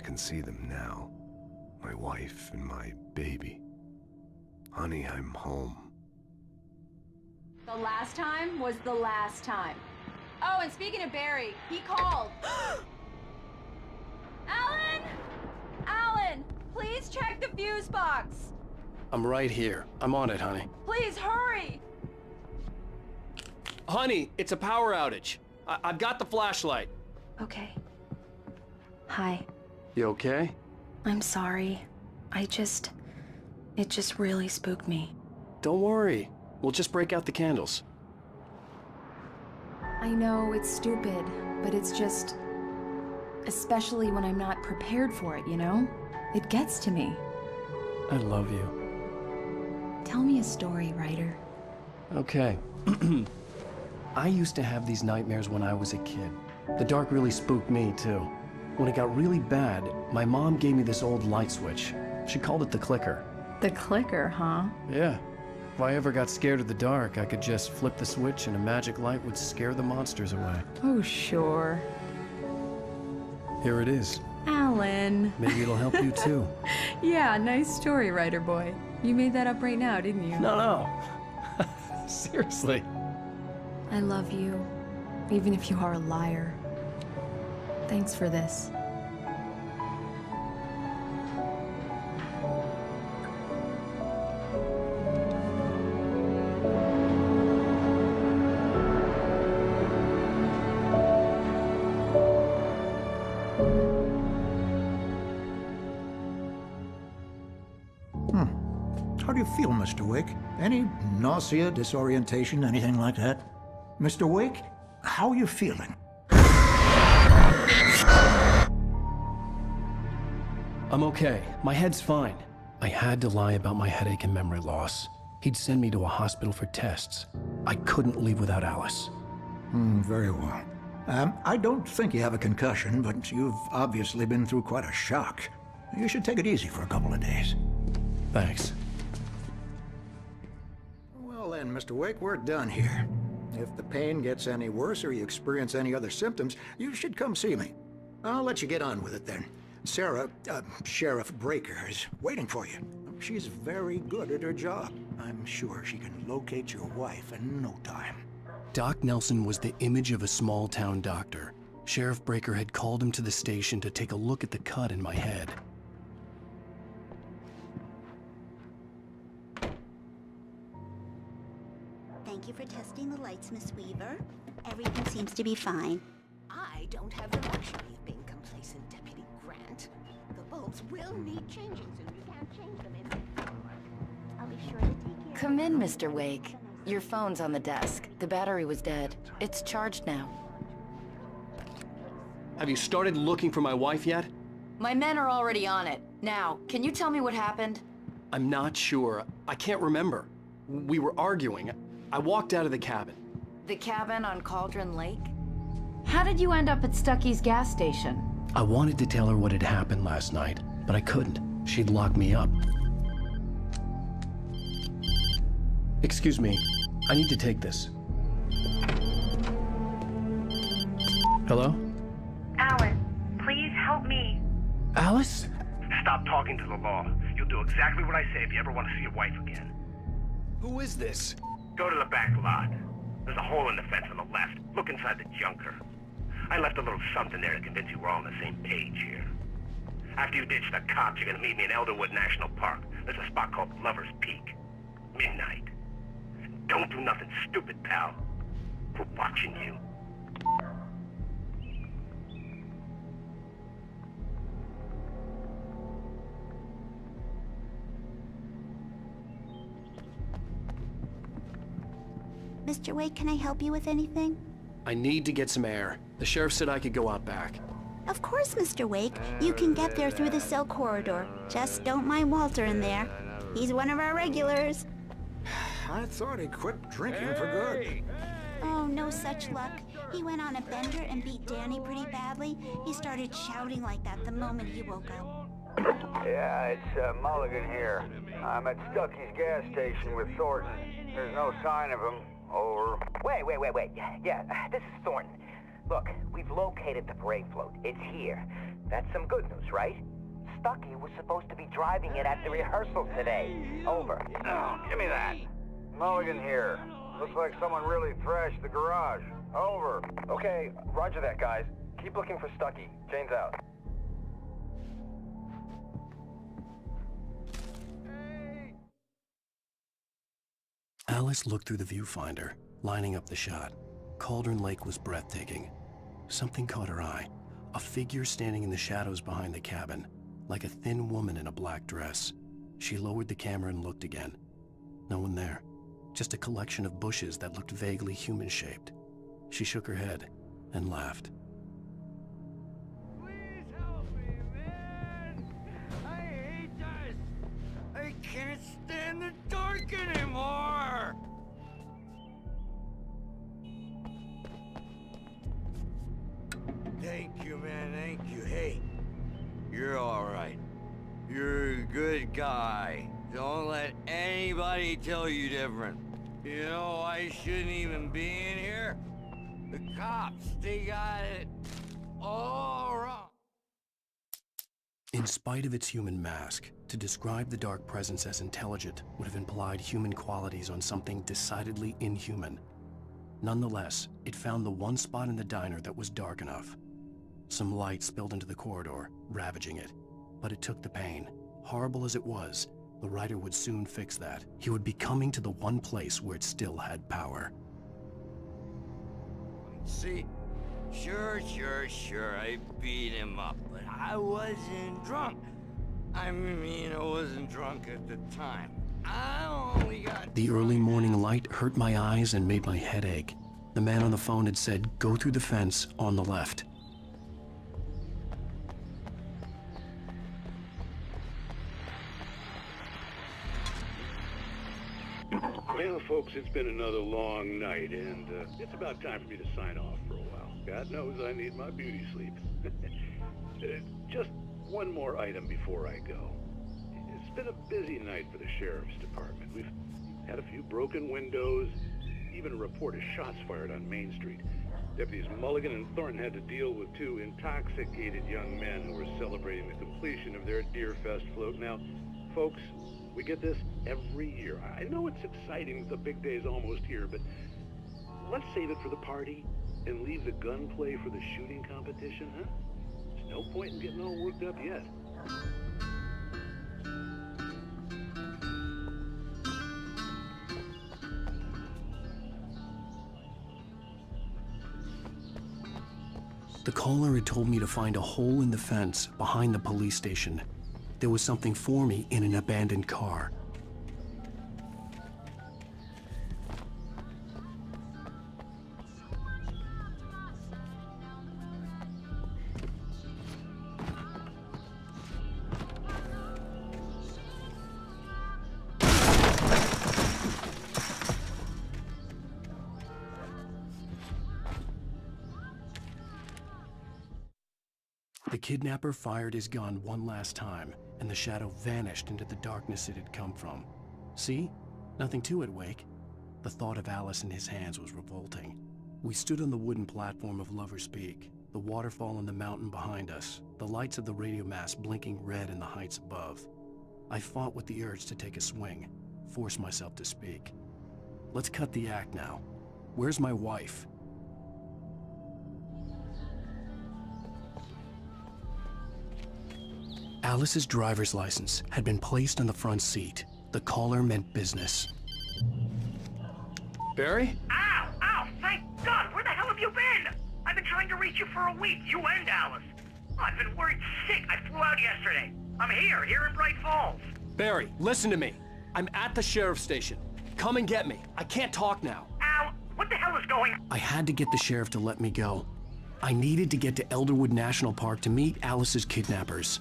can see them now. My wife and my baby. Honey, I'm home. The last time was the last time. Oh, and speaking of Barry, he called. Alan! Alan, please check the fuse box. I'm right here. I'm on it, honey. Please hurry! Honey, it's a power outage. I've got the flashlight. Okay. Hi. You okay? I'm sorry. It just really spooked me. Don't worry. We'll just break out the candles. I know it's stupid, but it's just... especially when I'm not prepared for it, you know? It gets to me. I love you. Tell me a story, writer. Okay. I used to have these nightmares when I was a kid. The dark really spooked me, too. When it got really bad, my mom gave me this old light switch. She called it the clicker. The clicker, huh? Yeah. If I ever got scared of the dark, I could just flip the switch and a magic light would scare the monsters away. Oh, sure. Here it is. Alan. Maybe it'll help you, too. Yeah, nice story, writer boy. You made that up right now, didn't you? No. Seriously. I love you, even if you are a liar. Thanks for this. How do you feel, Mr. Wake? Any nausea, disorientation, anything like that? Mr. Wake, how are you feeling? I'm okay. My head's fine. I had to lie about my headache and memory loss. He'd send me to a hospital for tests. I couldn't leave without Alice. Very well. I don't think you have a concussion, but you've obviously been through quite a shock. You should take it easy for a couple of days. Thanks. Well then, Mr. Wake, we're done here. If the pain gets any worse or you experience any other symptoms, you should come see me. I'll let you get on with it then. Sarah, Sheriff Breaker, is waiting for you. She's very good at her job. I'm sure she can locate your wife in no time. Doc Nelson was the image of a small-town doctor. Sheriff Breaker had called him to the station to take a look at the cut in my head. Thank you for testing the lights, Miss Weaver. Everything seems to be fine. I don't have the luxury of being complacent, Deputy Grant. The bulbs will need changing soon. You can't change them in... I'll be sure to take care Come in, Mr. Wake. Your phone's on the desk. The battery was dead. It's charged now. Have you started looking for my wife yet? My men are already on it. Now, can you tell me what happened? I'm not sure. I can't remember. We were arguing. I walked out of the cabin. The cabin on Cauldron Lake? How did you end up at Stucky's gas station? I wanted to tell her what had happened last night, but I couldn't. She'd locked me up. Excuse me. I need to take this. Hello? Alan, please help me. Alice? Stop talking to the law. You'll do exactly what I say if you ever want to see your wife again. Who is this? Go to the back lot. There's a hole in the fence on the left. Look inside the junker. I left a little something there to convince you we're all on the same page here. After you ditch the cops, you're gonna meet me in Elderwood National Park. There's a spot called Lover's Peak. Midnight. Don't do nothing stupid, pal. We're watching you. Mr. Wake, can I help you with anything? I need to get some air. The sheriff said I could go out back. Of course, Mr. Wake. You can get there through the cell corridor. Just don't mind Walter in there. He's one of our regulars. I thought he quit drinking for good. Oh, no such luck. He went on a bender and beat Danny pretty badly. He started shouting like that the moment he woke up. Yeah, it's Mulligan here. I'm at Stucky's gas station with Thornton. There's no sign of him. Over. Wait. Yeah, this is Thornton. Look, we've located the parade float. It's here. That's some good news, right? Stucky was supposed to be driving it at the rehearsal today. Over. Oh, give me that. Mulligan here. Looks like someone really thrashed the garage. Over. Okay, roger that, guys. Keep looking for Stucky. Jane's out. Alice looked through the viewfinder, lining up the shot. Cauldron Lake was breathtaking. Something caught her eye. A figure standing in the shadows behind the cabin, like a thin woman in a black dress. She lowered the camera and looked again. No one there. Just a collection of bushes that looked vaguely human-shaped. She shook her head and laughed. Please help me, man! I hate this! I can't stand the dark anymore! Thank you, man, thank you. Hey, you're all right. You're a good guy. Don't let anybody tell you different. You know, I shouldn't even be in here. The cops, they got it all wrong. In spite of its human mask, to describe the dark presence as intelligent would have implied human qualities on something decidedly inhuman. Nonetheless, it found the one spot in the diner that was dark enough. Some light spilled into the corridor, ravaging it. But it took the pain. Horrible as it was, the writer would soon fix that. He would be coming to the one place where it still had power. See, sure, I beat him up, but I wasn't drunk. I mean, I wasn't drunk at the time. I only got... The early morning light hurt my eyes and made my head ache. The man on the phone had said, "Go through the fence on the left." Well, folks, it's been another long night, and it's about time for me to sign off for a while. God knows I need my beauty sleep. Just one more item before I go. It's been a busy night for the Sheriff's Department. We've had a few broken windows, even a report of shots fired on Main Street. Deputies Mulligan and Thornton had to deal with two intoxicated young men who were celebrating the completion of their Deer Fest float. Now, folks, we get this every year. I know it's exciting, the big day's almost here, but let's save it for the party and leave the gunplay for the shooting competition, huh? There's no point in getting all worked up yet. The caller had told me to find a hole in the fence behind the police station. There was something for me in an abandoned car. The kidnapper fired his gun one last time, and the shadow vanished into the darkness it had come from. See? Nothing to it, Wake. The thought of Alice in his hands was revolting. We stood on the wooden platform of Lover's Peak, the waterfall on the mountain behind us, the lights of the radio mast blinking red in the heights above. I fought with the urge to take a swing, force myself to speak. Let's cut the act now. Where's my wife? Alice's driver's license had been placed on the front seat. The caller meant business. Barry? Ow! Ow! Thank God! Where the hell have you been? I've been trying to reach you for a week, you and Alice. I've been worried sick. I flew out yesterday. I'm here in Bright Falls. Barry, listen to me. I'm at the sheriff's station. Come and get me. I can't talk now. Al, what the hell is going on? I had to get the sheriff to let me go. I needed to get to Elderwood National Park to meet Alice's kidnappers.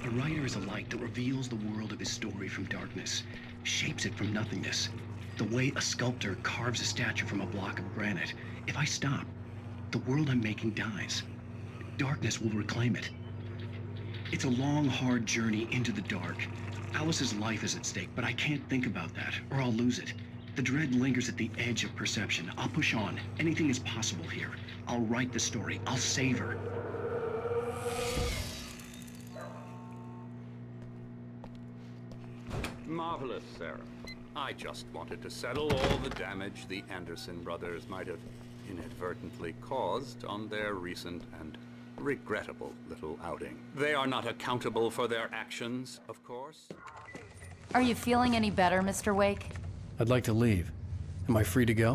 A writer is a light that reveals the world of his story from darkness, shapes it from nothingness. The way a sculptor carves a statue from a block of granite. If I stop, the world I'm making dies. Darkness will reclaim it. It's a long, hard journey into the dark. Alice's life is at stake, but I can't think about that, or I'll lose it. The dread lingers at the edge of perception. I'll push on. Anything is possible here. I'll write the story. I'll save her. Marvelous, Sarah. I just wanted to settle all the damage the Anderson brothers might have inadvertently caused on their recent and regrettable little outing. They are not accountable for their actions, of course. Are you feeling any better, Mr. Wake? I'd like to leave. Am I free to go?